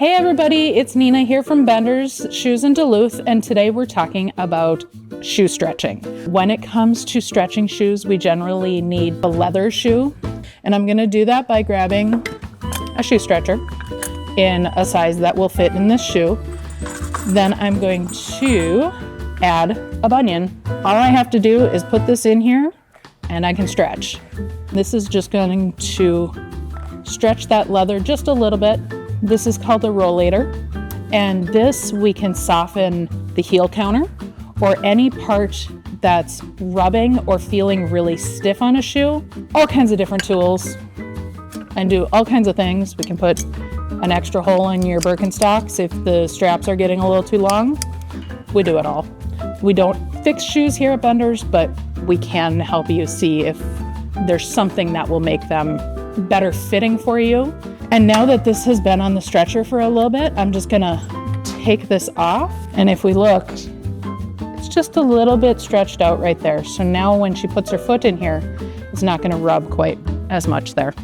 Hey everybody, it's Nina here from Bender's Shoes in Duluth, and today we're talking about shoe stretching. When it comes to stretching shoes, we generally need a leather shoe, and I'm gonna do that by grabbing a shoe stretcher in a size that will fit in this shoe. Then I'm going to add a bunion. All I have to do is put this in here and I can stretch. This is just going to stretch that leather just a little bit. This is called a rollator, and this we can soften the heel counter or any part that's rubbing or feeling really stiff on a shoe. All kinds of different tools and do all kinds of things. We can put an extra hole in your Birkenstocks if the straps are getting a little too long. We do it all. We don't fix shoes here at Bender's, but we can help you see if there's something that will make them better fitting for you. And now that this has been on the stretcher for a little bit, I'm just gonna take this off. And if we look, it's just a little bit stretched out right there. So now when she puts her foot in here, it's not gonna rub quite as much there.